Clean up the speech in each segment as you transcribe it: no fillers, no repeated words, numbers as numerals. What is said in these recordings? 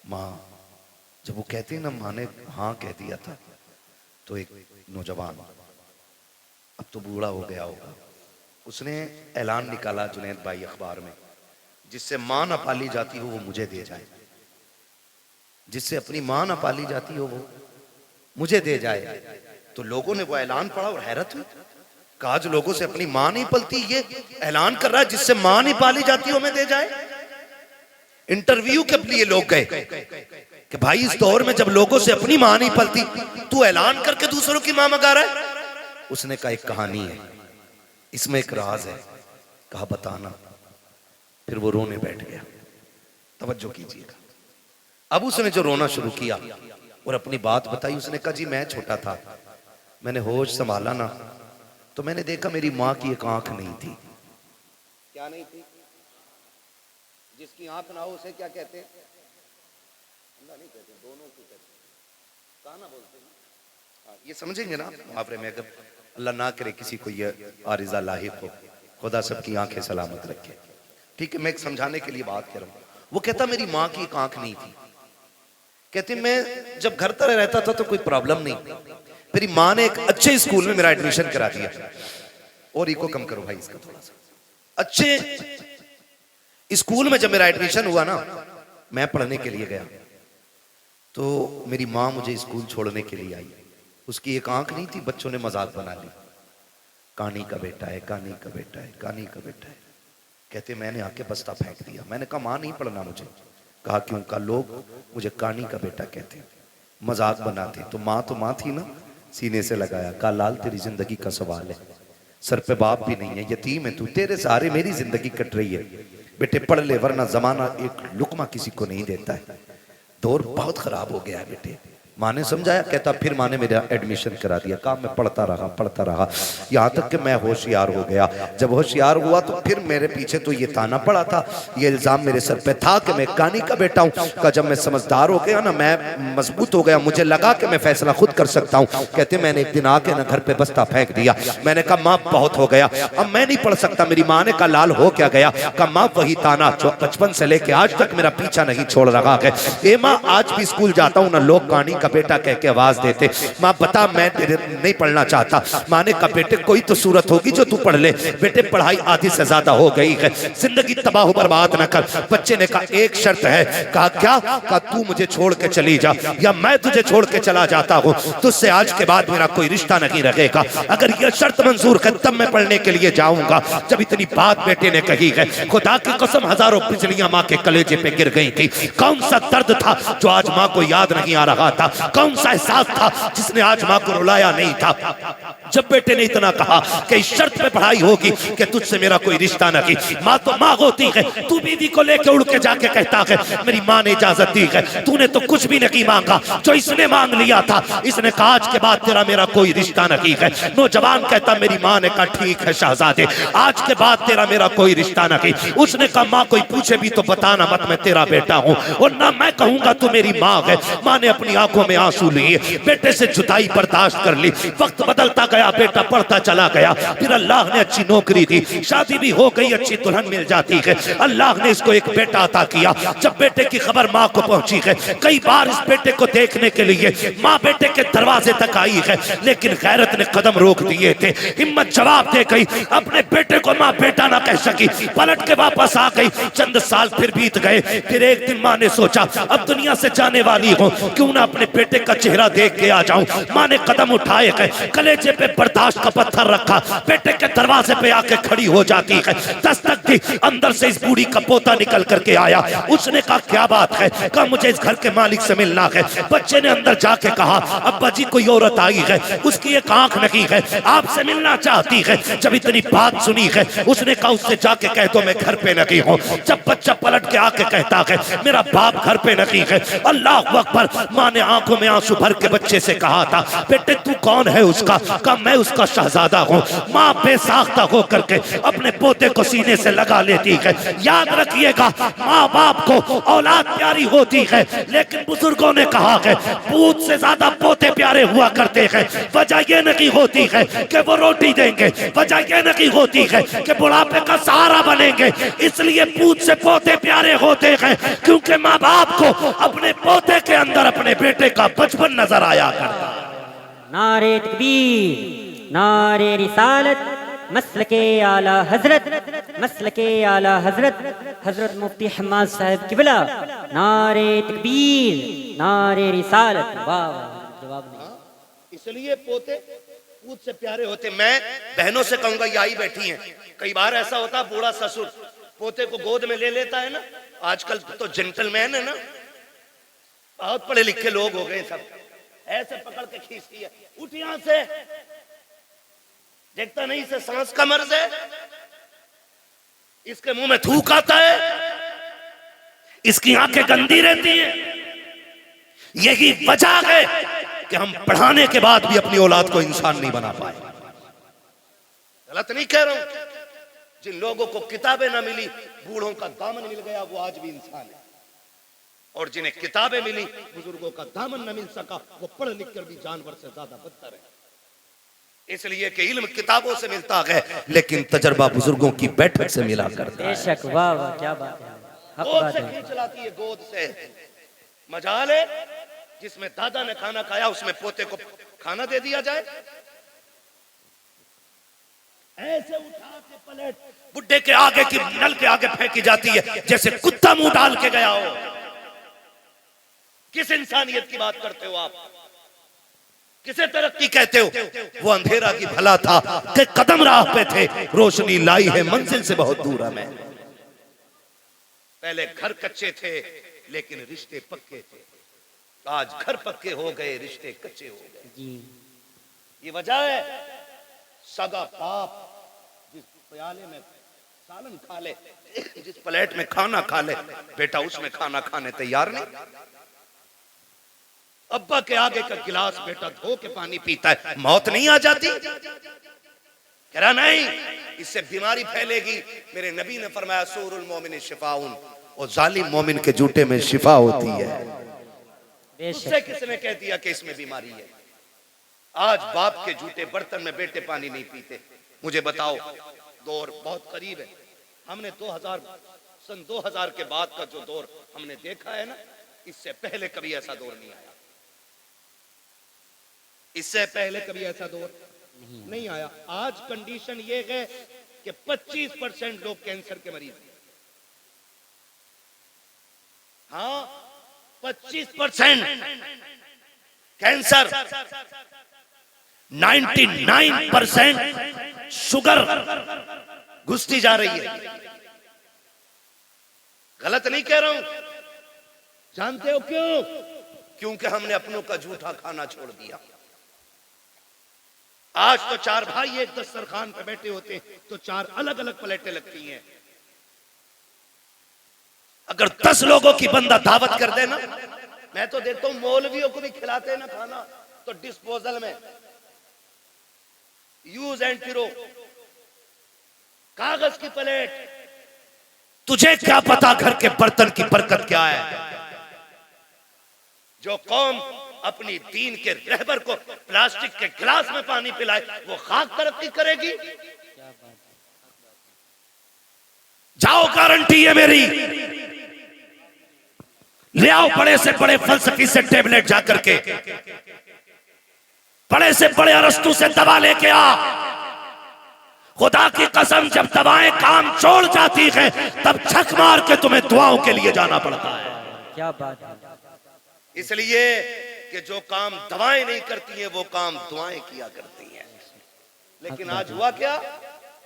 माँ, जब वो कहती है ना माँ ने हाँ कह दिया था, तो एक नौजवान, अब तो बूढ़ा हो गया होगा, उसने ऐलान निकाला जुनैद भाई अखबार में, जिससे माँ ना पाली जाती हो वो मुझे दे जाए, जिससे अपनी माँ ना पाली जाती हो वो मुझे दे जाए। तो लोगों ने वो ऐलान पढ़ा और हैरत हुई, कहा जो लोगों से अपनी माँ नहीं पलती, ये ऐलान कर रहा है जिससे माँ नहीं पाली जाती हो मैं दे जाए। इंटरव्यू के लिए लोग गए कि भाई इस दौर में जब लोगों से अपनी माँ नहीं पलती, तू ऐलान करके दूसरों की माँ मंगा रहा है। उसने कहा एक कहानी है, इसमें एक राज है। कहा बताना। फिर वो रोने बैठ गया। तवज्जो कीजिएगा। अब उसने जो रोना शुरू किया और अपनी बात बताई, उसने कहा जी मैं छोटा था, मैंने होश संभाला ना, तो मैंने देखा मेरी माँ की एक आंख नहीं थी। क्या नहीं थी? जिसकी आंख ना हो उसे क्या कहते हैं? अल्लाह नहीं कहते, दोनों को कहते हैं। काना बोलते हैं। ये समझेंगे ना मुहावरे में, अगर अल्लाह ना करे किसी को ये आरिज़ा लाहिक हो, खुदा सबकी आंखें सलामत रखे। ठीक है, मैं एक समझाने के लिए बात कर रहा हूँ। वो कहता मेरी माँ की एक आंख नहीं थी। कहते मैं जब घर तरह रहता था तो कोई प्रॉब्लम नहीं, मेरी माँ ने एक अच्छे स्कूल में मेरा एडमिशन करा दिया। और इको कम करो भाई इसका थोड़ा सा। अच्छे स्कूल में जब मेरा एडमिशन हुआ ना, मैं पढ़ने के लिए गया, तो मेरी माँ मुझे स्कूल छोड़ने के लिए आई। उसकी एक आंख नहीं थी, बच्चों ने मजाक बना ली, कानी का बेटा है, कानी का बेटा है, कानी का बेटा है। कहते मैंने आके बस्ता फेंक दिया। मैंने कहा माँ नहीं पढ़ना मुझे। कहा क्यों? का लोग मुझे कानी का बेटा कहते, मजाक बनाते। तो माँ थी ना, सीने से लगाया। कहा लाल तेरी जिंदगी का सवाल है, सर पे बाप भी नहीं है, यतीम है तू, तेरे सहारे मेरी जिंदगी कट रही है। बेटे पढ़ ले वरना जमाना एक लुकमा किसी को नहीं देता है, दौर बहुत खराब हो गया है बेटे। माँ ने समझाया। कहता फिर माँ ने मेरा एडमिशन करा दिया। कहा मैं पढ़ता रहा यहाँ तक कि मैं होशियार हो गया। जब होशियार हुआ तो फिर मेरे पीछे तो ये ताना पड़ा था, ये इल्जाम मेरे सर पे था कि मैं कानी का बेटा हूँ। का जब मैं समझदार हो गया ना, मैं मजबूत हो गया, मुझे लगा कि मैं फैसला खुद कर सकता हूँ। कहते मैंने एक दिन आके ना घर पे बस्ता फेंक दिया। मैंने कहा माँ बहुत हो गया, अब मैं नहीं पढ़ सकता। मेरी माँ ने कहा लाल हो क्या गया? कहा माँ वही ताना जो बचपन से लेके आज तक मेरा पीछा नहीं छोड़ रहा है। ए माँ आज भी स्कूल जाता हूँ ना, लोग कानी का बेटा कह के आवाज देते। माँ बता मैं तेरे नहीं पढ़ना चाहता। माँ ने कहा बेटे कोई तो सूरत होगी जो तू पढ़ ले। बेटे पढ़ाई आधी से ज्यादा हो गई है, जिंदगी तबाह बर्बाद न कर। बच्चे ने कहा एक शर्त है। कहा क्या? कहा तू मुझे छोड़ के चली जा या मैं तुझे छोड़ के चला जाता हूँ, तुझसे आज के बाद मेरा कोई रिश्ता नहीं रहेगा। अगर यह शर्त मंजूर है तब मैं पढ़ने के लिए जाऊंगा। जब इतनी बात बेटे ने कही है, खुदा की कसम हजारों बिजलियां माँ के कलेजे पे गिर गई थी। कौन सा दर्द था जो आज माँ को याद नहीं आ रहा था? कौन सा एहसास था जिसने आज माँ को रुलाया नहीं था? जब बेटे ने इतना कहा कि इस शर्त पे पढ़ाई होगी कि तुझसे मेरा कोई रिश्ता नहीं। माँ तो माँ होती है, तू बीवी को लेके उड़ के जाके कहता है मेरी माँ ने इजाजत दी है, तूने तो कुछ भी नहीं मांगा, जो इसने मांग लिया था। इसने कहा आज के बाद तेरा मेरा कोई रिश्ता नहीं है। नौजवान कहता मेरी माँ ने कहा ठीक है शहजादे, आज के बाद तेरा मेरा कोई रिश्ता नहीं। उसने कहा माँ कोई पूछे भी तो बताना मत, मैं तेरा बेटा हूँ, और ना मैं कहूंगा तू मेरी माँ है। माँ ने अपनी आंखों में आंसू लिए, बेटे से जुदाई बर्दाश्त कर ली। वक्त बदलता गया, बेटा पढ़ता चला गया। फिर अल्लाह ने अच्छी नौकरी दी, शादी भी हो गई, अच्छी दुल्हन मिल जाती है। अल्लाह ने इसको एक बेटा अता किया। जब बेटे की खबर माँ को पहुंची है, कई बार इस बेटे को देखने के लिए माँ बेटे के दरवाजे तक आई है, लेकिन गैरत ने कदम रोक दिए थे। हिम्मत जवाब दे गई, अपने बेटे को माँ बेटा ना कह सकी, पलट के वापस आ गई। चंद साल फिर बीत गए। फिर एक दिन माँ ने सोचा अब दुनिया से जाने वाली हूँ, क्यों ना अपने बेटे का चेहरा देख के आ जाऊं। माँ ने कदम उठाए गए, कलेजे पे बर्दाश्त का पत्थर रखा, बेटे के दरवाजे पे आके खड़ी हो जाती है। दस्तक दी, अंदर से इस बूढ़ी का पोता निकल करके आया। उसने कहा क्या बात है? कहा मुझे इस घर के मालिक से मिलना है। बच्चे ने अंदर जाके कहा अब्बा जी कोई औरत आई है, उसकी एक आंख नहीं है, आपसे मिलना चाहती है। जब इतनी बात सुनी है, उसने कहा उससे जाके कह दो मैं घर पे नहीं हूँ। जब बच्चा पलट के आके कहता है मेरा बाप घर पे नहीं है, अल्लाह अकबर। माँ ने आंखों में आंसू भर के बच्चे से कहा था बेटे तू कौन है उसका? कहा मैं उसका शहजादा हूँ। माँ बेसाख्ता हो करके अपने पोते को सीने से लगा लेती है। याद रखिएगा, माँ बाप को औलाद प्यारी होती है, लेकिन बुजुर्गों ने कहा है पूत से ज्यादा पोते प्यारे हुआ करते हैं। वजह यह नहीं होती है कि वो रोटी देंगे, वजह यह नहीं होती है कि बुढ़ापे का सहारा बनेंगे। इसलिए पूत से पोते प्यारे होते हैं क्योंकि माँ बाप को अपने पोते के अंदर अपने बेटे का बचपन नजर आया करता। नारे तकबीर, नारे रिसालत, मसलके आला हजरत, मसलके आला हजरत, हजरत मुफ्ती हम्माद साहब किबला। नारे तकबीर, नारे रिसालत। वाह वाह, जवाब नहीं। इसलिए पोते पूत से प्यारे होते। मैं बहनों से कहूंगा, ये आई बैठी हैं, कई बार ऐसा होता बूढ़ा ससुर पोते को गोद में ले लेता है ना। आजकल तो जेंटलमैन है ना, बहुत पढ़े लिखे लोग हो गए सब, ऐसे पकड़ के खींचती है, उठ यहां से, देखता नहीं से सांस का मर्ज है, इसके मुंह में थूक आता है, इसकी आंखें गंदी रहती हैं। यही वजह है कि हम पढ़ाने के बाद भी अपनी औलाद को इंसान नहीं बना पाए। गलत नहीं कह रहा हूं। जिन लोगों को किताबें ना मिली, बूढ़ों का दामन मिल गया, वो आज भी इंसान है। और जिन्हें किताबें मिली, बुजुर्गों का दामन न मिल सका, वो पढ़ लिख कर भी जानवर से ज्यादा बदतर है। इसलिए कि इल्म किताबों से मिलता है, लेकिन तजर्बा बुजुर्गों की बैठक से मिला करता है। बेशक, वाह वाह, क्या बात है, हक गोद बात से है। खींच लाती है, गोद से। मजाल है जिसमें दादा ने खाना खाया, उसमें पोते को खाना दे दिया जाए। ऐसे उठा के पलट बुड्ढे के आगे की नल के आगे फेंकी जाती है, जैसे कुत्ता मुंह डाल के गया हो। किस इंसानियत की बात करते हो आप? किसे तरक्की कहते हो? वो अंधेरा की भला था कि कदम राह पे थे, रोशनी लाई है मंजिल से बहुत दूर हमें। पहले घर कच्चे थे लेकिन रिश्ते पक्के थे, आज घर पक्के हो गए, रिश्ते कच्चे हो गए जी। ये वजह है। सगा बाप जिस प्याले में सालन खा ले, जिस प्लेट में खाना खा ले, बेटा उसमें खाना खाने तैयार नहीं। अब्बा के आगे का गिलास बेटा धो के पानी पीता है, मौत नहीं आ जाती? कह रहा नहीं, इससे बीमारी फैलेगी। मेरे नबी ने फरमाया सूरुल मोमिन शिफाउन, और जालिम मोमिन के जूते में शिफा होती है। उससे किसने कह दिया कि इसमें बीमारी है? आज बाप के जूते बर्तन में बेटे पानी नहीं पीते। मुझे बताओ, दौर बहुत करीब है। हमने सन 2000 के बाद का जो दौर हमने देखा है ना, इससे पहले कभी ऐसा दौर नहीं आया। इससे पहले कभी ऐसा दौर नहीं आया। आज कंडीशन ये है कि 25% लोग कैंसर के मरीज हैं। हाँ, 25% कैंसर, 99% शुगर घुसती जा रही है। गलत नहीं कह रहा हूं। जानते हो क्यों? क्योंकि हमने अपनों का झूठा खाना छोड़ दिया। आज तो 4 भाई एक दस्तरखान पे बैठे होते तो 4 अलग अलग प्लेटें लगती हैं। अगर 10 लोगों की बंदा दावत कर देना, मैं तो देखता हूं मौलवियों को भी खिलाते हैं ना खाना, तो डिस्पोजल में यूज एंड थ्रो, कागज की प्लेट। तुझे क्या पता घर के बर्तन की बरकत क्या है? जो कौम अपनी दीन के रहबर को प्लास्टिक के गिलास में पानी पिलाए, वो खाक तरक्की करेगी? जाओ, गारंटी है मेरी। ले आओ बड़े से बड़े फलसफी से टेबलेट जाकर के, बड़े से बड़े अरस्तु से दवा लेके आ। खुदा की कसम, जब दवाएं काम छोड़ जाती हैं, तब छक मार के तुम्हें दुआओं के लिए जाना पड़ता है। क्या बात है। इसलिए कि जो काम दवाएं नहीं करती हैं, वो काम दुआएं किया करती हैं। लेकिन आज हुआ क्या?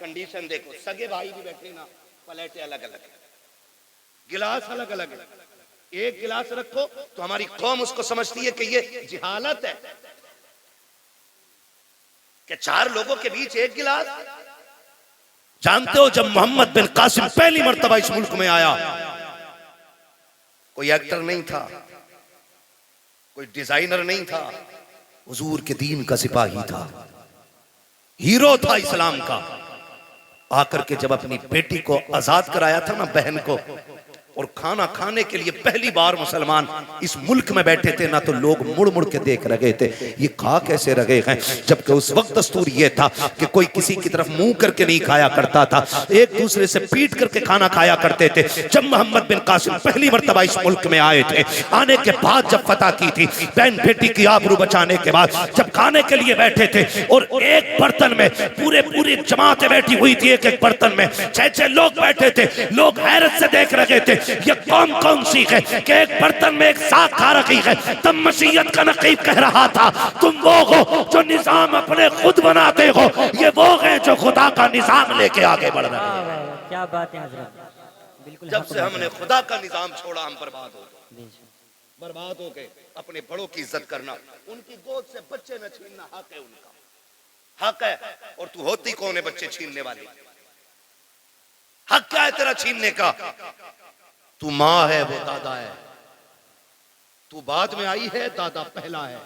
कंडीशन देखो, सगे भाई भी बैठे ना, प्लेटें अलग अलग है, गिलास अलग अलग है। एक गिलास रखो तो हमारी कौम उसको समझती है कि ये जिहालत है कि 4 लोगों के बीच एक गिलास। जानते हो, जब मोहम्मद बिन कासिम पहली मर्तबा इस मुल्क में आया, कोई एक्टर नहीं था, कोई डिजाइनर नहीं था, हुजूर के दीन का सिपाही था। हीरो था इस्लाम का, आकर के जब अपनी बेटी को आजाद कराया था ना, बहन को, और खाना खाने के लिए पहली बार मुसलमान इस मुल्क में बैठे थे ना, तो लोग मुड़ मुड़ के देख रहे थे ये खा कैसे रहे हैं। जबकि उस वक्त दस्तूर ये था कि कोई किसी की तरफ मुंह करके नहीं खाया करता था, एक दूसरे से पीट करके खाना खाया करते थे। जब मोहम्मद बिन कासिम पहली मर्तबा इस मुल्क में आए थे, आने के बाद जब फतह की थी, बहन बेटी की आबरू बचाने के बाद जब खाने के लिए बैठे थे, और एक बर्तन में पूरी जमातें बैठी हुई थी, एक एक बर्तन में 6-6 लोग बैठे थे, लोग हैरत से देख रहे थे ये कौन सी है कि एक बर्तन में एक साग खा रखी है। तब मसीहत का नकीब कह रहा था तुम वो हो जो निजाम अपने खुद बनाते हो, ये वो है जो खुदा का निजाम लेके आगे बढ़ रहे हैं। क्या बात है हजरत, बिल्कुल। जब से हमने खुदा का निजाम छोड़ा, हम बर्बाद हो गए, बर्बाद हो गए। अपने बड़ों की इज्जत करना, उनकी गोद से बच्चे न छीनना हक है, उनका हक है। और तू होती कौन है बच्चे छीनने वाली? हक क्या है तेरा छीनने का? तू माँ है, वो दादा है। तू बाद में आई है, दादा पहला है।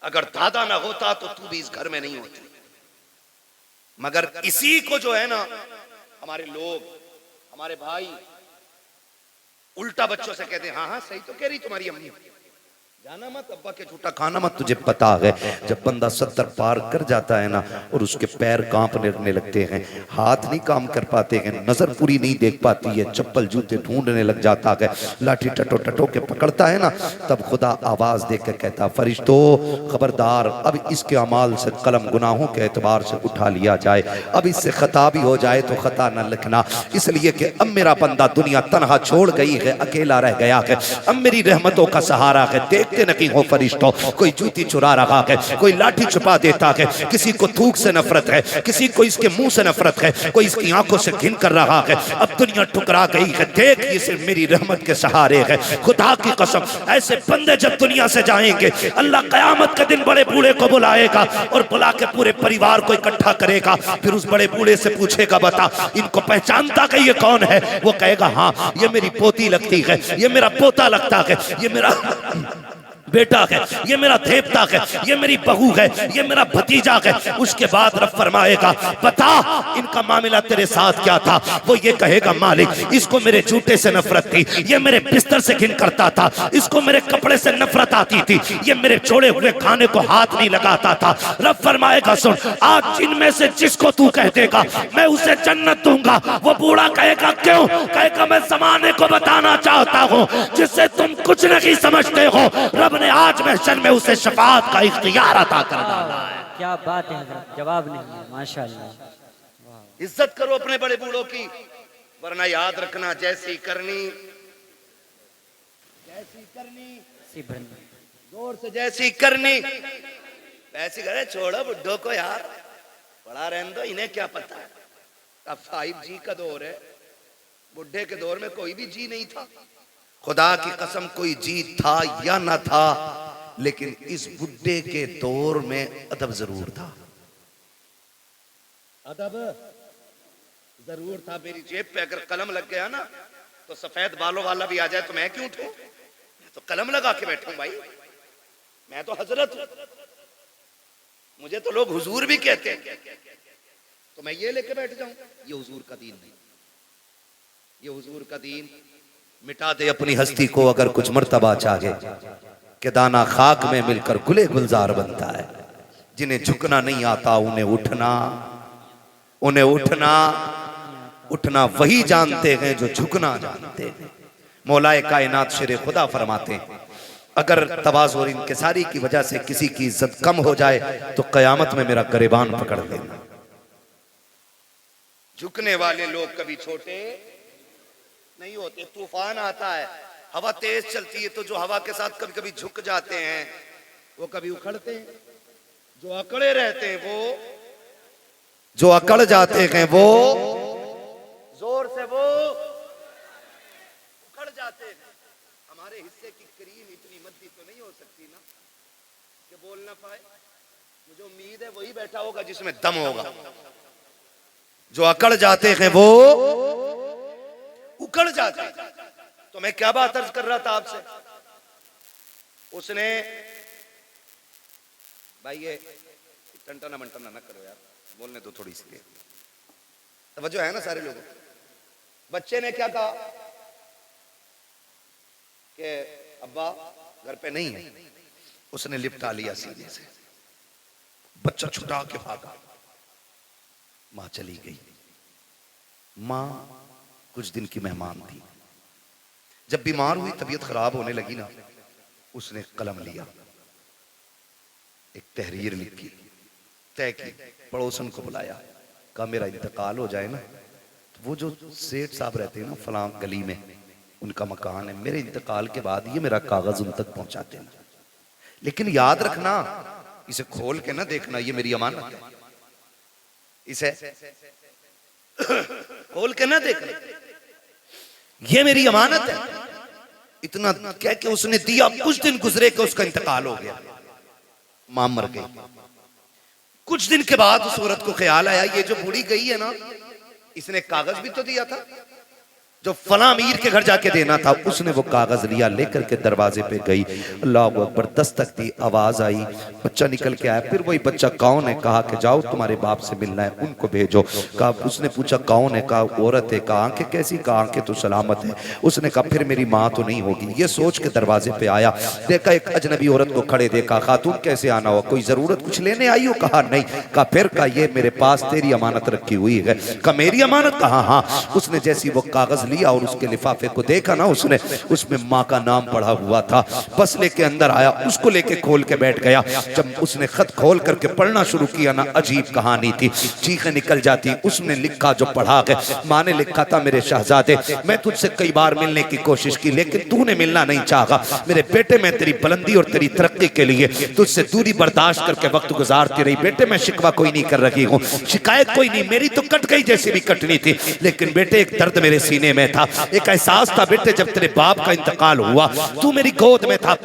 अगर दादा ना होता तो तू भी इस घर में नहीं होती। मगर इसी को जो है ना, हमारे लोग, हमारे भाई उल्टा बच्चों से कहते हैं हाँ हाँ सही तो कह रही तुम्हारी अम्मी, जाना मत, अब्बा के झूठा खाना मत। तुझे पता है जब बंदा 70 पार कर जाता है ना, और उसके पैर कांपने लगते हैं, हाथ नहीं काम कर पाते हैं, नजर पूरी नहीं देख पाती है, चप्पल जूते ढूंढने लग जाता है, लाठी टटो टटो के पकड़ता है ना, तब खुदा आवाज दे कर कहता फरिश्तों खबरदार, अब इसके अमाल से कलम गुनाहों के एतबार से उठा लिया जाए, अब इससे खता भी हो जाए तो खता न लिखना, इसलिए कि अब मेरा बंदा दुनिया तनहा छोड़ गई है, अकेला रह गया है, अब मेरी रहमतों का सहारा है। देखते नहीं हो फरिश्तों, कोई जूती चुरा रहा है, कोई लाठी छुपा देता है, किसी को थूक से नफरत है, किसी को इसके मुंह से नफरत है, कोई इसकी आंखों से घिन कर रहा है। अब दुनिया ठुकरा गई है, देख ये सिर्फ मेरी रहमत के सहारे है। खुदा की कसम, ऐसे बंदे जब दुनिया से जाएंगे, अल्लाह कयामत के दिन बड़े बूढ़े को बुलाएगा और बुला के पूरे परिवार को इकट्ठा करेगा, फिर उस बड़े बूढ़े से पूछेगा बता इनको पहचानता कि ये कौन है? वो कहेगा हाँ ये मेरी पोती लगती है, ये मेरा पोता लगता है, ये मेरा बेटा है, ये मेरा देवता है, ये मेरी बहू है, ये मेरा भतीजा है। उसके बाद रब फरमाएगा बता इनका मामला तेरे साथ क्या था? वो ये कहेगा मालिक इसको मेरे जूते से नफरत थी, ये मेरे बिस्तर से घिन करता था, इसको मेरे कपड़े से नफरत आती थी, ये मेरे छोड़े हुए खाने को हाथ नहीं लगाता था। रब फरमाएगा सुन, आज जिनमें से जिसको तू कह देगा मैं उसे जन्नत दूंगा। वो बूढ़ा कहेगा क्यों? कहेगा मैं जमाने को बताना चाहता हूँ जिससे तुम कुछ नहीं समझते हो, रब ने आज महशर में उसे शफाअत का इख्तियार अता कर डाला है। क्या बात है हजरत, जवाब नहीं है, माशाअल्लाह। इज्जत करो अपने बड़े बूढ़ों की, वरना याद रखना जैसी करनी जोर से जैसी करनी वैसी करे। छोड़ो बुड्ढों को यार, बड़ा रहने दो, इन्हें क्या पता है। अब 5G का दौर है, बुढ़े के दौर में कोई भी जी नहीं था। खुदा की कसम कोई जी था या ना था, लेकिन इस बुड्ढे के दौर में अदब जरूर था, अदब जरूर था। मेरी जेब पे अगर कलम लग गया ना तो सफेद बालों वाला भी आ जाए तो मैं क्यों उठूं? तो कलम लगा के बैठूं भाई, मैं तो हजरत हूं, मुझे तो लोग हुजूर भी कहते हैं, तो मैं ये लेके बैठ जाऊं? ये हुजूर का दीन नहीं, ये हुजूर का दीन। मिटा दे अपनी हस्ती को अगर कुछ मर्तबा चाहे, कि दाना खाक में मिलकर गुले गुलजार बनता है। जिन्हें झुकना नहीं आता उन्हें उठना, उन्हें उठना उठना वही जानते हैं जो झुकना जानते हैं। मौलाए कायनात शेर खुदा फरमाते हैं अगर तवाज़ु और इंकिसारी की वजह से किसी की इज्जत कम हो जाए तो कयामत में मेरा गरेबान पकड़ लेना। झुकने वाले लोग कभी छोटे नहीं होते। तूफान आता है, हवा तेज चलती है, तो जो हवा के साथ कभी कभी झुक जाते हैं वो कभी उखड़ते हैं। जो अकड़े रहते हैं वो, जो अकड़ जाते हैं वो जोर से वो उखड़ जाते हैं। हमारे हिस्से की क्रीम इतनी मद्दी तो नहीं हो सकती ना कि बोल ना पाए। मुझे उम्मीद है वही बैठा होगा जिसमें दम होगा। जो अकड़ जाते हैं वो उकड़ जाते हैं। तो मैं क्या बात अर्ज कर रहा था आपसे, उसने भाई ये टंटाना मंटाना ना करो यार, बोलने दो थोड़ी सी तवज्जो है ना सारे लोगों। बच्चे ने क्या कहा कि अब्बा घर पे नहीं है, उसने लिपटा लिया सीने से, बच्चा छुटा के भागा, मां चली गई। मां कुछ दिन की मेहमान थी, जब बीमार हुई, तबीयत खराब होने लगी ना, उसने कलम लिया, एक तहरीर लिखी, तय की, पड़ोसन को बुलाया, कहा मेरा इंतकाल हो जाए ना, तो वो जो सेठ साहब रहते हैं ना फलां गली में, उनका मकान है, मेरे इंतकाल के बाद ये मेरा कागज उन तक पहुंचा देना, लेकिन याद रखना इसे खोल के ना देखना, ये मेरी अमानत है, इसे खोल के ना देखना, ये मेरी अमानत है। इतना कह के उसने दिया, कुछ दिन गुजरे कि उसका इंतकाल हो गया, मां मर गई। कुछ दिन के बाद उस औरत को ख्याल आया, ये जो बूढ़ी गई है ना, इसने कागज भी तो दिया था जो फला अमीर के घर जाके देना था। उसने वो कागज लिया, लेकर के दरवाजे पे गई, अल्लाह अकबर, दस्तक दी, आवाज आई, बच्चा निकल के आया। फिर वही बच्चा कौन है, कहा कि जाओ तुम्हारे बाप से मिलना है, उनको भेजो। कहा, उसने पूछा कौन है, कहा औरत है। कहा आंखें कैसी, कहा आंखें तो सलामत है। उसने कहा फिर मेरी माँ तो नहीं होगी। ये सोच के दरवाजे पे आया, देखा एक अजनबी औरत को खड़े देखा। खातून कैसे आना हुआ, कोई जरूरत कुछ लेने आई हो? कहा नहीं। कहा फिर? कहा ये मेरे पास तेरी अमानत रखी हुई है। कहा मेरी अमानत? कहा हाँ। उसने जैसी वो कागज लिया और उसके लिफाफे को देखा ना, उसने उसमें माँ का नाम पढ़ा हुआ था। बस लेके अंदर आया, उसको लेके खोल के बैठ गया। जब उसने खत खोल करके पढ़ना शुरू किया ना, अजीब कहानी थी, चीखें निकल जाती। उसने लिखा जो पढ़ा है, माँ ने लिखा था, मेरे शहजादे मैं तुझसे कई बार मिलने की कोशिश की, लेकिन तूने मिलना नहीं चाहा। मेरे बेटे, मैं तेरी बुलंदी और तेरी तरक्की के लिए तुझसे दूरी बर्दाश्त करके वक्त गुजारती रही। बेटे मैं शिकवा कोई नहीं कर रही हूँ, शिकायत कोई नहीं, मेरी तो कट गई जैसी भी कटनी थी, लेकिन बेटे एक दर्द मेरे सीने में था, एक एहसास था। बेटे जब तेरे बाप का इंतकाल हुआ, तू मेरी गोद में था,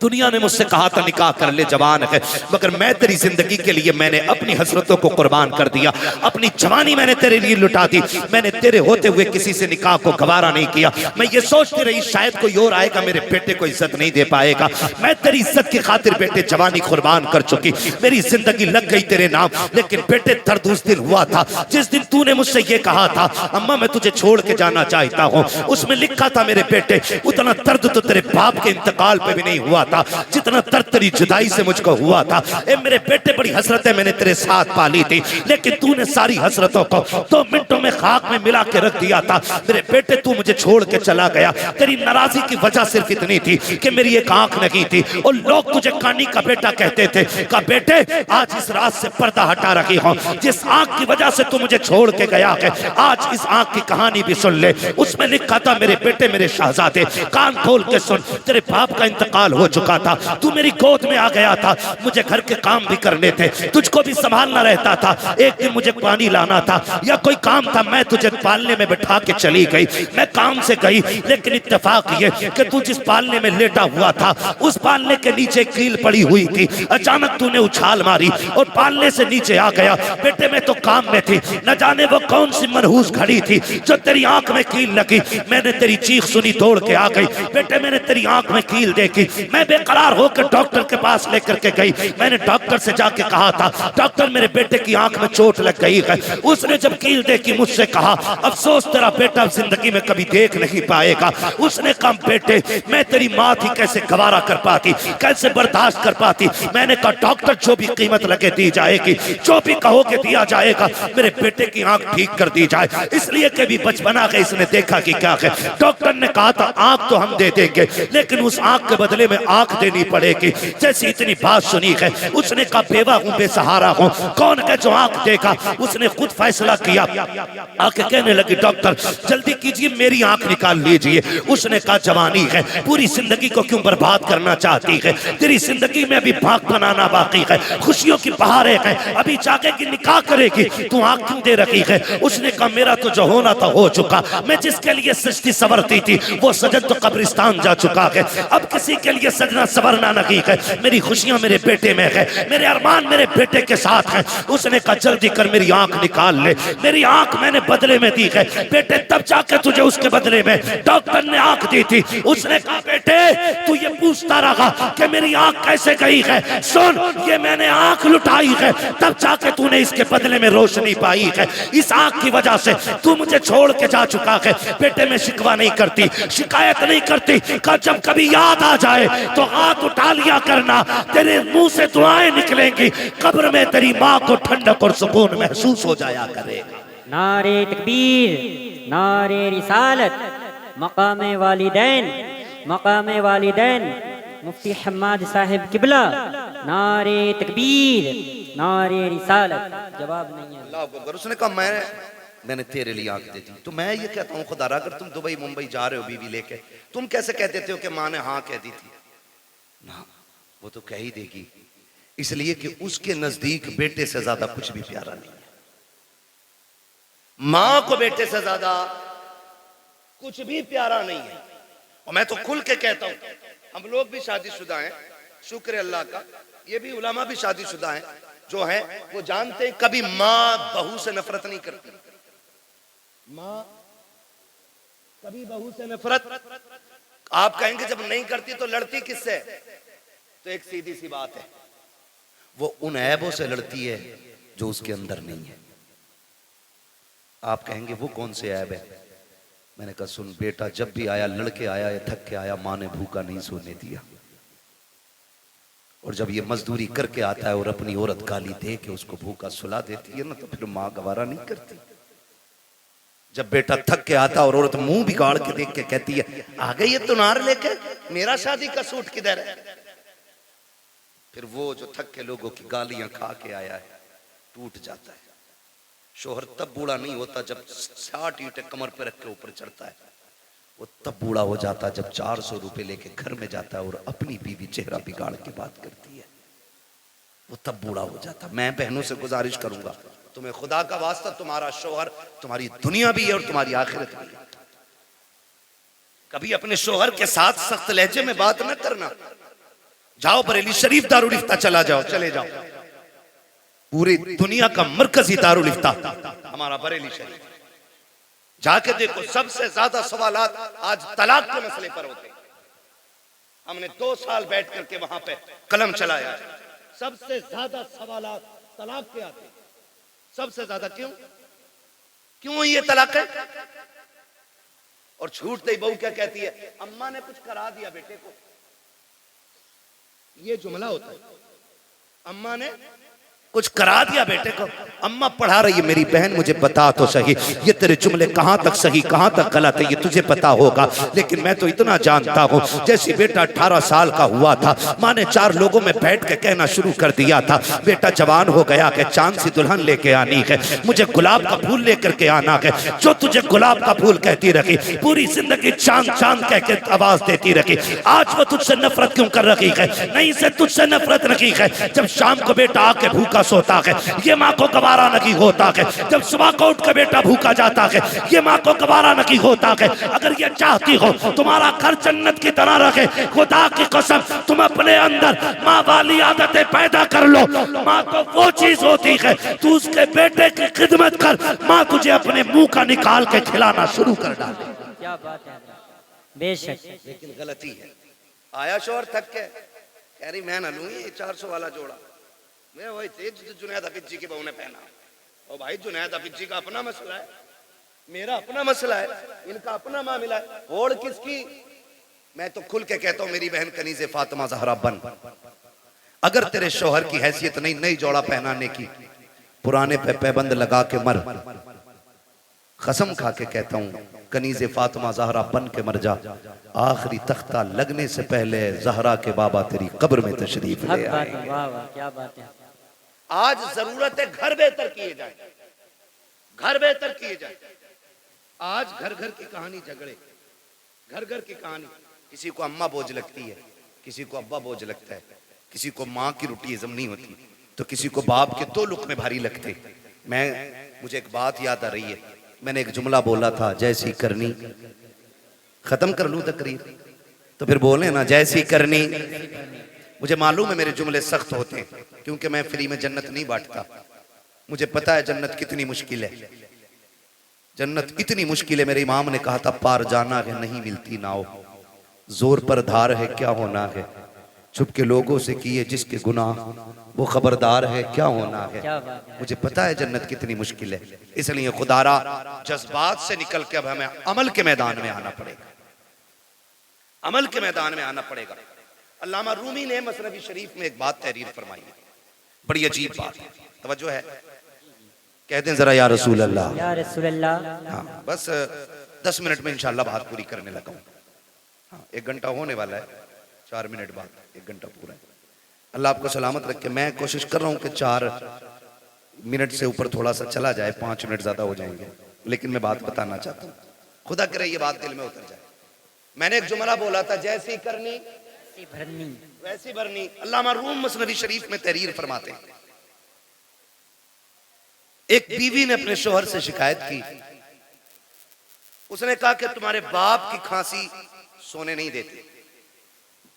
दुनिया ने मुझसे कहा था निकाह कर ले, जवान है, मगर मैं तेरी जिंदगी के लिए मैंने अपनी हसरतों को कुर्बान कर दिया, अपनी जवानी मैंने तेरे लिए लुटा दी। मैंने तेरे होते हुए किसी से निकाह को गवारा नहीं किया। मैं ये सोचती रही शायद कोई और आएगा, मेरे बेटे को इज्जत नहीं दे पाएगा। मैं तेरी इज्जत की खातिर बेटे जवानी कुर्बान कर चुकी, मेरी जिंदगी लग गई तेरे नाम। लेकिन बेटे दर्द उस दिन हुआ था जिस दिन तूने मुझसे ये कहा था, अम्मा मैं तुझे छोड़ के जाना चाहता हूँ। उसमें लिखा था मेरे बेटे, उतना दर्द तो तेरे बाप के इंतकाल पे भी नहीं हुआ था जितना दर्द तेरी जुदाई से मुझको हुआ था। ए मेरे बेटे बड़ी हसरतें मैंने तेरे साथ पाली थी, लेकिन तूने सारी हसरतों को 2 मिनटों में खाक में मिला के रख दिया था। मेरे बेटे तू मुझे छोड़ के चला गया, तेरी नाराजगी की वजह सिर्फ इतनी थी कि मेरी एक आंख नहीं थी और लोग तुझे कानी का बेटा कहते थे। कहा बेटे आज इस रात से पर्दा हटा रखी हूँ, जिस आंख की वजह से तू मुझे छोड़ के गया है, आज इस आंख की कहानी भी सुन ले। उसमें लिखा था मेरे बेटे मेरे शहजादे कान खोल के सुन, तेरे बाप का इंतकाल हो चुका था, तू मेरी गोद में आ गया था, मुझे घर के काम भी करने थे, तुझको भी संभालना रहता था। एक दिन मुझे पानी लाना था या कोई काम था, मैं तुझे पालने में बैठा के चली गई। मैं काम से गई, लेकिन इत्तेफाक ये कि तू जिस पालने में लेटा हुआ था उस पालने के नीचे कील पड़ी हुई थी। अचानक तूने उछाल मारी और पालने से नीचे आ गया। बेटे मैं तो काम में थी, न जाने वो कौन सी मनहूस खड़ी थी जो तेरी आंख में कील लगी। मैंने तेरी चीख सुनी, दौड़ के आ गई। बेटे मैंने तेरी आंख में कील देखी, मैं बेकरार होकर डॉक्टर के पास लेकर के गई। मैंने डॉक्टर से जाके कहा था डॉक्टर मेरे बेटे की आंख में चोट लग गई है। उसने जब कील देखी मुझसे कहा अफसोस तेरा बेटा जिंदगी में कभी देख नहीं पाएगा। उसने कहा बेटे मैं तेरी माँ थी, कैसे गवारा कर पाती, कैसे बर्दाश्त कर पाती। मैंने कहा डॉक्टर जो भी कीमत लगे दी जाएगी, जो भी कहोगे दिया जाएगा, मेरे बेटे की आंख ठीक कर दी जाए। इसलिए कभी बचपना के इसने देखा कि क्या है। डॉक्टर ने कहा था आंख तो हम दे देंगे, लेकिन उस आंख के बदले में आंख देनी पड़ेगी। जैसी इतनी बात सुनी है उसने कहा बेवा हूं, बेसहारा हूं, कौन है जो आंख देगा। उसने खुद फैसला किया, आके कहने लगी डॉक्टर जल्दी कीजिए मेरी आंख निकाल लीजिए। उसने कहा जवानी है, पूरी जिंदगी को क्यों बर्बाद करना चाहती है, तेरी जिंदगी में अभी भाग बनाना बाकी है, खुशियों की बहारें हैं, अभी जागेगी निकाह करेगी, तू आंख क्यों दे रखी है। उसने कहा मेरा तो जो होना था हो चुका, मैं जिसके लिए सजती सवरती थी वो सजन तो कब्रिस्तान जा चुका है, अब किसी के लिए सजना सवरना नहीं है। मेरी खुशियां मेरे बेटे में है, मेरे अरमान मेरे बेटे के साथ है। उसने कहा जल्दी कर मेरी आंख निकाल ले, मेरी आंख मैंने बदले में दी है बेटे, तब जाके तुझे उसके बदले में डॉक्टर ने आंख दी थी। उसने कहा बेटे तू ये पूछता रहा कि मेरी आंख कैसे गई है। सुन, ये मैंने आंख लुटाई है तब जाके तूने इसके बदले में रोशनी पाई है। इस आंख की वजह से तू मुझे छोड़ के जा चुका है। बेटे में शिकवा नहीं करती, शिकायत नहीं करती, जब कभी याद आ जाए तो हाथ उठा लिया करना, तेरे मुंह से दुआएं निकलेंगी, कब्र में तेरी माँ को ठंडक और सुकून महसूस हो जाया करेगा। नारे तकबीर, नारे रिसालत, मकामे वालिदैन, मकामे वालिदैन, मुफ्ती हम्माद साहिब किबला, नारे तकबीर, नारे रिसालत। जवाब नहीं है। अल्लाह अकबर। उसने कहा मैंने तेरे लिए आंख दे दी। तो मैं ये कहता हूँ खुदा, अगर तुम दुबई मुंबई जा रहे हो बीवी लेके, तुम कैसे कह देते हो कि माँ ने हाँ कह दी थी? ना, वो तो कह ही देगी, इसलिए कि उसके नजदीक बेटे से ज्यादा कुछ भी प्यारा नहीं है। माँ को बेटे से ज्यादा कुछ भी प्यारा नहीं है। और मैं तो खुल के कहता हूं, हम लोग भी शादीशुदा हैं, शुक्र अल्लाह का, ये भी उलमा भी शादीशुदा हैं, जो है वो जानते हैं कभी माँ बहू से नफरत नहीं करती। माँ कभी बहू से नफरत, आप कहेंगे जब नहीं करती तो लड़ती किससे? तो एक सीधी सी बात है, वो उन ऐबों से लड़ती है जो उसके अंदर नहीं है। आप कहेंगे वो कौन से ऐब है? मैंने कहा सुन बेटा, जब भी आया लड़के आया या थक के आया, माँ ने भूखा नहीं सोने दिया। और जब ये मजदूरी करके आता है और अपनी औरत गाली दे के उसको भूखा सुला देती है ना, तो फिर माँ गवारा नहीं करती। जब बेटा थक के आता और औरत मुंह बिगाड़ के देख के कहती है आ गई ये तुनार लेके, मेरा शादी का सूट किधर है? फिर वो जो थक के लोगों की गालियां खा के आया है टूट जाता है। शोहर तब बूढ़ा नहीं होता जब 60 ईंटें कमर पे रख के ऊपर चढ़ता है, वो तब बूढ़ा हो जाता जब 400 रुपए लेके घर में जाता है और अपनी बीवी चेहरा बिगाड़ के बात करती है, वो तब बूढ़ा हो जाता। मैं बहनों से गुजारिश करूंगा, तुम्हें खुदा का वास्ता, तुम्हारा शोहर तुम्हारी दुनिया भी है और तुम्हारी आखिरत भी है। कभी अपने शोहर के साथ सख्त लहजे में बात न करना। जाओ बरेली शरीफ दारुल इफ्ता चला जाओ, चले जाओ, पूरी दुनिया का मरकजी दारुल इफ्ता हमारा बरेली शरीफ, जाके देखो सबसे ज्यादा सवालात आज तलाक के मसले पर होते हैं। हमने 2 साल बैठ करके वहां पे कलम चलाया, सबसे ज्यादा सवालात तलाक के आते हैं, सबसे ज्यादा। क्यों ये तलाक है? और छूटते ही बहू क्या कहती है? अम्मा ने कुछ करा दिया बेटे को। ये जुमला होता है, अम्मा ने कुछ करा दिया बेटे को। अम्मा पढ़ा रही है, मेरी बहन मुझे बता तो सही, ये तेरे जुमले कहां तक सही कहां तक गलत है ये तुझे पता होगा, लेकिन मैं तो इतना जानता हूं, जैसे बेटा 18 साल का हुआ था, माँ ने 4 लोगों में बैठ के कहना शुरू कर दिया था, बेटा जवान हो गया कि चांद सी दुल्हन लेके आनी है, मुझे गुलाब का फूल लेकर के आना है। जो तुझे गुलाब का फूल कहती रखी, पूरी जिंदगी चांद चांद कह के आवाज देती रखी, आज वो तुझसे नफरत क्यों कर रखी है? नहीं से तुझसे नफरत रखी है। जब शाम को बेटा आके भूखा सोता है, ये माँ को गवारा नहीं होता है। जब सुबह को उठ के बेटा भूखा जाता है, ये माँ को गवारा नहीं होता है। अगर ये चाहती हो तुम्हारा घर जन्नत की तरह रखे, खुदा की कसम तुम अपने अंदर माँ वाली आदतें पैदा कर लो। माँ तो वो चीज होती है, तू उसके बेटे की खिदमत कर, माँ तुझे अपने मुंह का निकाल के खिलाना शुरू कर डाले। क्या बात है, बेशक। लेकिन गलती है, आया शोहर थक के कह रही मैं ना लूंगी 400 वाला जोड़ा, मैं वही तेज जुनैद हफीज जी की बहू ने पहना। और भाई जुनैद हफीज जी का अपना मसला है, मेरा अपना मसला है, इनका अपना मामला है, होड़ किसकी? मैं तो खुल के कहता हूं मेरी बहन कनीज़े फातिमा ज़हरा बन, अगर तेरे शोहर की हैसियत नहीं नई जोड़ा पहनाने की, पुराने पे पैबंद लगा के मर। कसम खा के कहता हूं कनीज़े फातिमा ज़हरा बन के मर जा, आखिरी तख्ता लगने से पहले ज़हरा के बाबा तेरी कब्र में तशरीफ ले आए। वाह वाह, क्या बात है। आज जरूरत है घर बेहतर किए जाए, घर बेहतर किए जाए। आज घर घर की कहानी झगड़े, घर घर की कहानी, किसी को अम्मा बोझ लगती है, किसी को अब्बा बोझ लगता है, किसी को माँ की रोटी हजम नहीं होती, तो किसी को बाप के 2 लुक़मे भारी लगते। मुझे एक बात याद आ रही है, मैंने एक जुमला बोला था, जैसी करनी, खत्म कर लूं तकरीर तो फिर बोले ना जैसी करनी। मुझे मालूम है मेरे जुमले सख्त होते हैं, क्योंकि मैं फ्री में जन्नत नहीं बांटता। मुझे पता है जन्नत कितनी मुश्किल है, जन्नत इतनी मुश्किल है। मेरे इमाम ने कहा था पार जाना है नहीं मिलती नाव, जोर पर धार है क्या होना है, छुप के लोगों से किए जिसके गुनाह वो खबरदार है क्या होना है। क्या बात है। मुझे पता है जन्नत कितनी मुश्किल है, इसलिए खुदारा जज्बात से निकल के अब हमें अमल के मैदान में आना पड़ेगा, अमल के मैदान में आना पड़ेगा। अल्लामा रूमी ने मसनवी शरीफ में एक बात तहरीर फरमाई है, बड़ी अजीब बात है, तवज्जो है, कहते हैं जरा या रसूल अल्लाह। या रसूल अल्लाह। हाँ, बस 10 मिनट में इंशाल्लाह बात पूरी करने लगा हूँ। हाँ, 1 घंटा होने वाला है, 4 मिनट बाद 1 घंटा पूरा है। अल्लाह आपको सलामत रखे। मैं कोशिश कर रहा हूँ कि 4 मिनट से ऊपर थोड़ा सा चला जाए, 5 मिनट ज्यादा हो जाएंगे, लेकिन मैं बात बताना चाहता हूँ, खुदा करे ये बात दिल में उतर जाए। मैंने एक जुमला बोला था, जैसी करनी ऐसी भरनी। वैसी भरनी। अल्लामा रूम मसनवी शरीफ में तहरीर फरमाते हैं, एक बीवी ने अपने शोहर से शिकायत की, उसने कहा कि तुम्हारे बाप की खांसी सोने नहीं देती।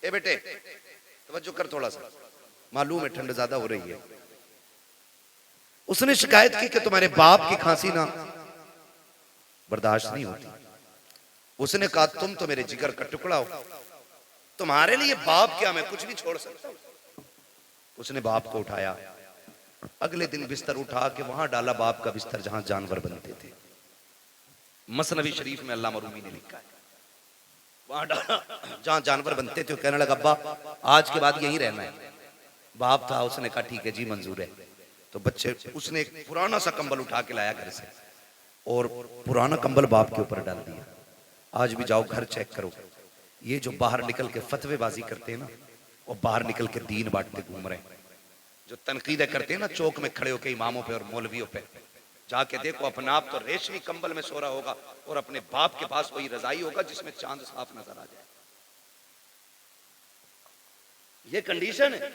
ए बेटे तवज्जो कर थोड़ा सा, मालूम है ठंड ज्यादा हो रही है। उसने शिकायत की कि तुम्हारे बाप की खांसी ना बर्दाश्त नहीं होती। उसने कहा तुम तो मेरे जिगर का टुकड़ा हो, तुम्हारे लिए बाप क्या, मैं कुछ भी छोड़ सकता हूं। उसने बाप को उठाया, अगले दिन बिस्तर उठा के वहां डाला, बाप का बिस्तर जहां जानवर बनते थे। मसनवी शरीफ में अल्लामा रूमी ने लिखा है, वहां डाला जहां जानवर बनते थे। कहने लगा अब्बा आज के बाद यहीं रहना है। बाप था, उसने कहा ठीक है जी मंजूर है। तो बच्चे, उसने एक पुराना सा कंबल उठा के लाया घर से और पुराना कंबल बाप के ऊपर डाल दिया। आज भी जाओ घर चेक करो, ये जो बाहर निकल के फतवेबाजी करते हैं ना, वो बाहर निकल के दीन बांटते घूम रहे हैं। जो तनकीदें करते हैं ना चौक में खड़े होकर इमामों पे और मौलवियों पे, जाके देखो अपना आप तो रेशमी कंबल में सो रहा होगा और अपने बाप के पास वही रजाई होगा जिसमें चांद साफ नजर आ जाए। ये कंडीशन है,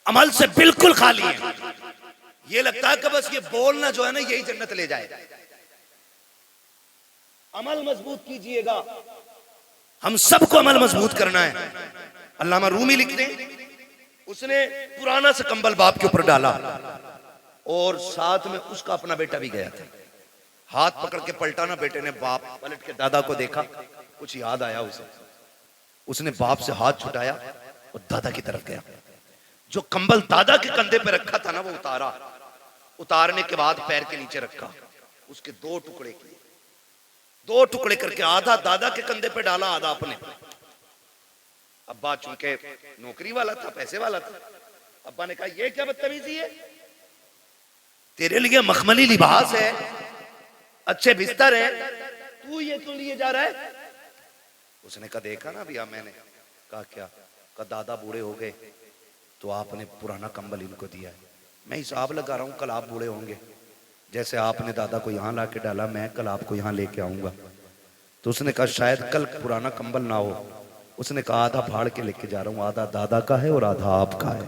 अमल से बिल्कुल खाली है। ये लगता है कि बस ये बोलना जो है ना यही जन्नत ले जाएगा। अमल मजबूत कीजिएगा, हम सबको अमल मजबूत करना है। अल्लामा रूमी लिखते हैं, उसने पुराना सा कंबल बाप के ऊपर डाला और साथ में उसका अपना बेटा भी गया था। हाथ पकड़ के पलटा ना बेटे ने, बाप पलट के दादा को देखा, कुछ याद आया उसे। उसने बाप से हाथ छुटाया और दादा की तरफ गया। जो कंबल दादा के कंधे पे रखा था ना वो उतारा, उतारने के बाद पैर के नीचे रखा, उसके 2 टुकड़े किए, 2 टुकड़े करके आधा दादा के कंधे पे डाला, आधा अपने। अब्बा चूंकि नौकरी वाला था, पैसे वाला था, अब्बा ने कहा ये क्या बदतमीजी है, तेरे लिए मखमली लिबास है, अच्छे बिस्तर है, तू ये क्यों लिए जा रहा है। उसने कहा देखा ना भैया, मैंने कहा क्या, कहा दादा बूढ़े हो गए तो आपने पुराना कंबल इनको दिया है, मैं हिसाब लगा रहा हूं कल आप बूढ़े होंगे, जैसे आपने दादा को यहां लाके डाला मैं कल आपको यहां लेके आऊंगा। तो उसने कहा शायद कल पुराना कंबल ना हो। उसने कहा आधा फाड़ के लेके जा रहा हूं, आधा दादा का है और आधा आपका है।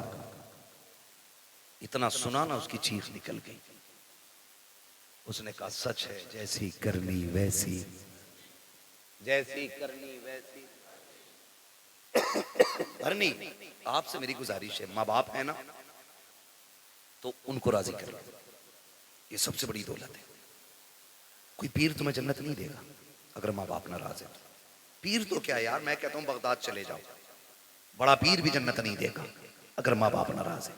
इतना सुना ना उसकी चीख निकल गई। उसने कहा सच है, जैसी करनी वैसी, जैसी करनी वैसी करनी। आपसे मेरी गुजारिश है, माँ बाप है ना तो उनको राजी कर लो, ये सबसे बड़ी दौलत है। कोई पीर तुम्हें जन्नत नहीं देगा अगर माँ बाप नाराज है। पीर तो क्या यार, मैं कहता हूं बगदाद चले जाओ, बड़ा पीर भी जन्नत नहीं देगा अगर माँ बाप नाराज है।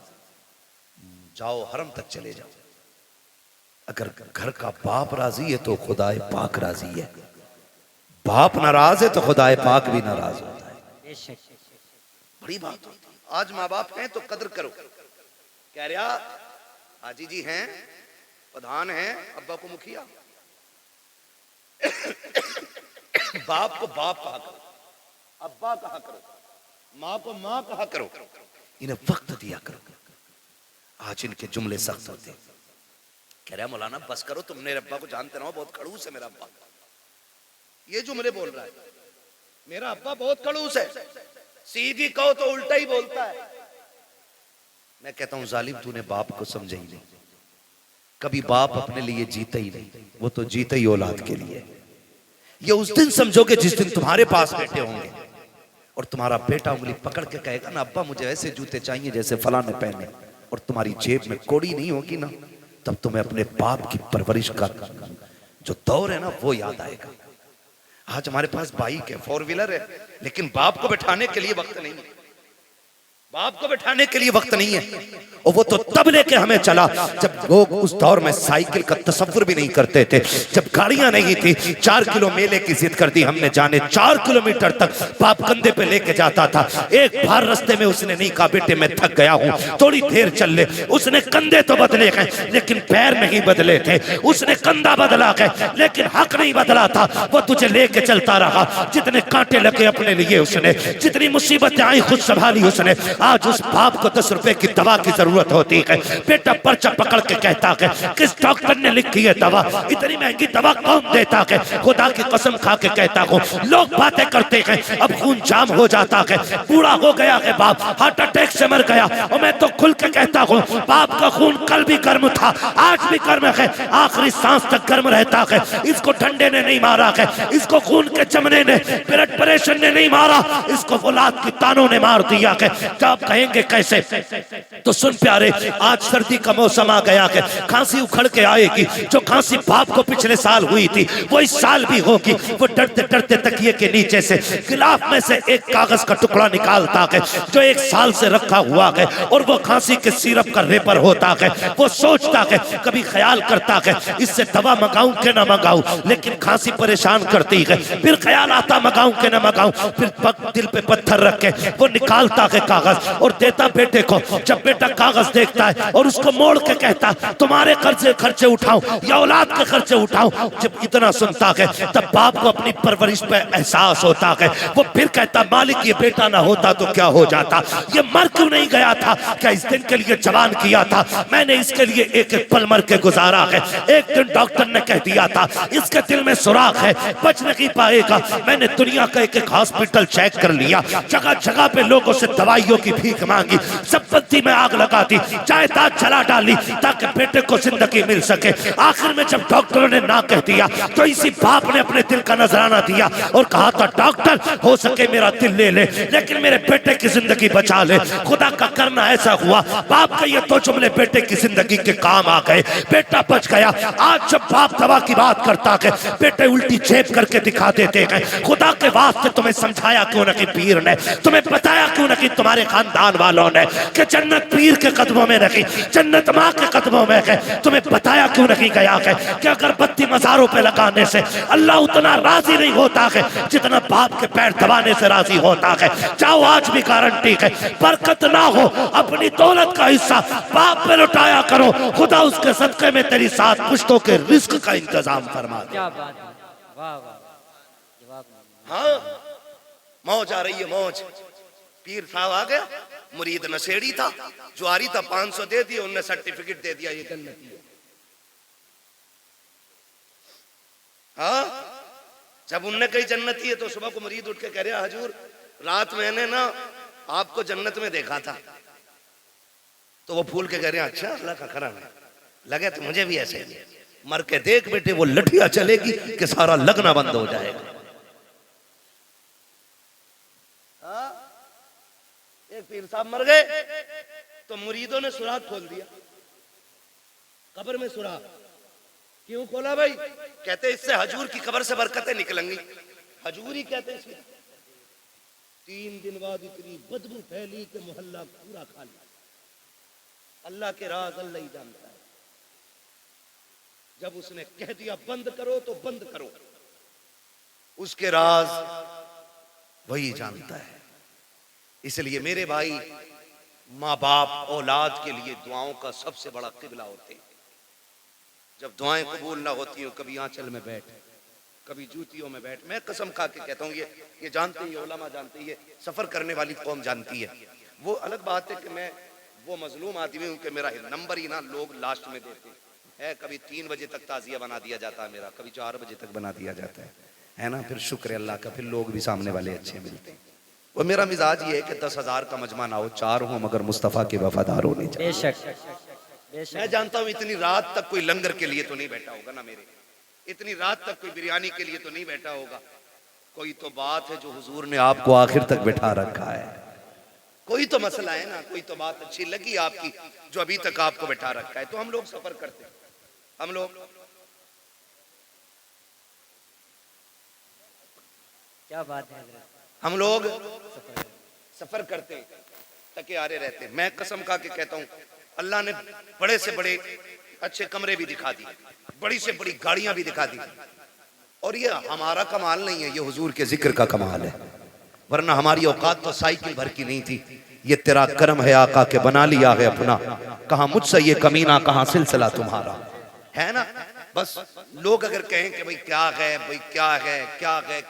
जाओ हरम तक चले जाओ, अगर घर का बाप राजी है तो खुदाए पाक राजी है, बाप नाराज है तो खुदाए पाक भी नाराज होता है। बड़ी बात होती है। आज माँ बाप हैं तो कदर करो। कह रहा हाजी जी हैं, प्रधान हैं, अब्बा को मुखिया, बाप को बाप कहा करो, अब्बा कहा करो, माँ को माँ कहा करो, इन्हें वक्त दिया करो। आज इनके जुमले सख्त होते। कह रहा मौलाना बस करो, तुम मेरे अब्बा को जानते ना, बहुत खड़ूस है मेरा अब्बा। ये जुमले बोल रहा है, मेरा अब्बा बहुत खड़ूस है, सीधी कहो तो उल्टा ही बोलता है। मैं कहता हूं जालिम तूने बाप को समझा ही नहीं, कभी बाप अपने लिए जीता ही नहीं, वो तो जीता ही औलाद के लिए। ये उस दिन समझोगे जिस दिन तुम्हारे पास बैठे होंगे और तुम्हारा बेटा उंगली पकड़ के कहेगा ना अब्बा मुझे ऐसे जूते चाहिए जैसे फलां ने पहने, और तुम्हारी जेब में कौड़ी नहीं होगी ना, तब तुम्हें अपने बाप की परवरिश का जो दौर है ना वो याद आएगा। आज हमारे पास बाइक है, 4 व्हीलर है, लेकिन बाप को बैठाने के लिए वक्त नहीं है। बाप को बैठाने के लिए वक्त नहीं है। और वो तो तब लेके हमें चला जब लोग उस दौर में साइकिल का तसव्वुर भी नहीं करते थे, जब गाड़ियां नहीं थी। 4 किलो मेले की जिद कर दी हमने, जाने 4 किलोमीटर तक बाप कंधे पे लेके जाता था। एक बार रास्ते में उसने नहीं कहा बेटे मैं थक गया हूं, थोड़ी देर चल ले। उसने कंधे तो बदले गए लेकिन पैर नहीं बदले थे। उसने कंधा बदला गए लेकिन हक नहीं बदला था। वो तुझे लेके चलता रहा। जितने कांटे लगे अपने लिए उसने, जितनी मुसीबतें आई खुद संभाली उसने। आज उस बाप को 10 रुपए की दवा की जरूरत होती है, बेटा पर्चा पकड़ के कहता है किस डॉक्टर ने लिखी है दवा, इतनी महंगी दवा कौन देता है। खुदा की कसम खा के कहता हूँ लोग बातें करते हैं, अब खून जाम हो जाता है। बूढ़ा हो गया है बाप, हार्ट अटैक से मर गया। और मैं तो खुल के कहता हूँ बाप का खून कल भी गर्म था, आज भी गर्म है, आखिरी सांस तक गर्म रहता है। इसको ठंडे ने नहीं मारा है, इसको खून के चमने ने, ब्लड प्रेशर ने नहीं मारा, इसको औलाद की तानों ने मार दिया है। आप कहेंगे कैसे, तो सुन प्यारे, आज सर्दी का मौसम आ गया है, खांसी उखड़ के आएगी। जो खांसी बाप को पिछले साल हुई थी वो इस साल भी होगी। वो डरते डरते तकिए के नीचे से गिलाफ में से एक कागज का टुकड़ा निकालता है जो 1 साल से रखा हुआ है, और वो खांसी के सिरप का रेपर होता है। वो सोचता है, कभी ख्याल करता है इससे दवा मंगाऊं के ना मंगाऊं, लेकिन खांसी परेशान करती है। फिर ख्याल आता मंगाऊं के ना मंगाऊं, फिर दिल पे पत्थर रख के वो निकालता है कागज और देता बेटे को। जब बेटा कागज देखता है और उसको मोड़ के कहता तुम्हारे खर्चे उठाऊं या औलाद के खर्चे उठाऊं, जब इतना सुनता है तब बाप को अपनी परवरिश पे एहसास होता है। वो फिर कहता मालिक ये बेटा ना होता तो क्या हो जाता, ये मर क्यों नहीं गया था, क्या इस दिन के लिए जवान किया था मैंने, इसके लिए एक एक पल मर के गुजारा है। एक दिन डॉक्टर ने कह दिया था इसके दिल में सुराख है, बच नहीं पाएगा। मैंने दुनिया का एक एक हॉस्पिटल चेक कर लिया, जगह जगह पे लोगों से दवाइयों की भीख मांगी, संपत्ति में आग लगा दी, जायदाद जला डाली ताकि बेटे को जिंदगी मिल सके। आखिर में जब डॉक्टरों ने ना कह दिया तो इसी बाप ने अपने दिल का नजराना दिया और कहा था डॉक्टर हो सके मेरा दिल ले ले लेकिन मेरे बेटे की जिंदगी बचा ले। खुदा का करना ऐसा हुआ, बाप का ये 2 जुमले बेटे की जिंदगी के काम आ गए, बेटा बच गया। आज जब बाप दवा की बात करता है बेटे उल्टी जेब करके दिखा देते हैं। खुदा के वास्ते तुम्हें समझाया क्यों नहीं पीर ने, तुम्हें बताया क्यों नहीं तुम्हारे खानदान वालों ने कि जन्नत पीर के कदमों में रखी, जन्नत माँ के कदमों में है, तुम्हें बताया क्यों नहीं गया है कि अगरबत्ती मज़ारों पे लगाने से अल्लाह उतना राजी नहीं होता है जितना बाप के पैर दबाने से राजी होता है। जाओ आज भी गारंटी है, बरकत ना हो अपनी दौलत का हिस्सा बाप पे लुटाया करो, खुदा उसके सदके में तेरी 7 पुश्तों के रिस्क का इंतजाम फरमा दे। क्या बात है, वाह वाह, जवाब नहीं। हाँ मौज आ रही है, मौज। पीर साहब आ गया, मुरीद नशेड़ी था, जुआरी था, 500 दे दिया, उन्हें सर्टिफिकेट दे दिया ये जन्नती है। हाँ जब उनने कही जन्नती है तो सुबह को मुरीद उठ के कह रहा हजूर रात मैंने ना आपको जन्नत में देखा था। तो वो फूल के कह रहे हैं अच्छा अल्लाह का करम है, लगे तो मुझे भी ऐसे ही। मर के देख बेटे वो लठिया चलेगी कि सारा लगना बंद हो जाएगा। एक पीर साहब मर गए तो मुरीदों ने सुराख खोल दिया, कब्र में सुराख। क्यों खोला भाई? कहते इससे हजूर की कब्र से बरकतें निकलेंगी। हजूर ही कहते इसमें 3 दिन बाद इतनी बदबू फैली कि मोहल्ला पूरा खाली। अल्लाह के राज अल्लाह ही जानता है। जब उसने कह दिया बंद करो तो बंद करो, उसके राज वही जानता है। इसलिए मेरे भाई, माँ बाप औलाद के लिए दुआओं का सबसे बड़ा किबला होते हैं। जब दुआएं कबूल ना होती हो, कभी आंचल में बैठ, कभी जूतियों में बैठ। मैं कसम खा के कहता हूँ, ये जानते ही, उलमा जानते ही, सफर करने वाली कौम जानती है। वो अलग बात है कि मैं वो मजलूम आदमी हूँ कि मेरा नंबर ही ना लोग लास्ट में देते हैं। कभी 3 बजे तक ताजिया बना दिया जाता है मेरा, कभी 4 बजे तक बना दिया जाता है ना। फिर शुक्र अल्लाह का, फिर लोग भी सामने वाले अच्छे मिलते हैं। वो मेरा मिजाज ये है कि 10,000 का मजमा ना हो, 4 हो मगर मुस्तफ़ा के वफादार होने चाहिए। बेशक बेशक। मैं जानता हूँ इतनी रात तक कोई लंगर के लिए तो नहीं बैठा होगा ना मेरे, इतनी रात तक कोई बिरयानी के लिए तो नहीं बैठा होगा। कोई तो बात है जो हुजूर ने आपको आखिर तक बैठा रखा है, कोई तो मसला है ना, कोई तो बात अच्छी लगी आपकी जो अभी तक आपको बैठा रखा है। तो हम लोग सफर करते हैं, हम लोग क्या बात है हजरत। हम लोग सफर करते हैं, थके हारे रहते हैं। मैं कसम खा के कहता हूँ, अल्लाह ने बड़े से बड़े अच्छे कमरे भी दिखा दिए, बड़ी से बड़ी गाड़ियां भी दिखा दी, और ये हमारा कमाल नहीं है, ये हुजूर के जिक्र का कमाल है। वरना हमारी औकात तो साइकिल भर की नहीं थी। ये तेरा करम है आका के बना लिया है अपना, कहाँ मुझसे ये कमीना, कहाँ सिलसिला तुम्हारा, है ना। बस लोग अगर कहें कि भाई क्या है, भाई क्या है, क्या है,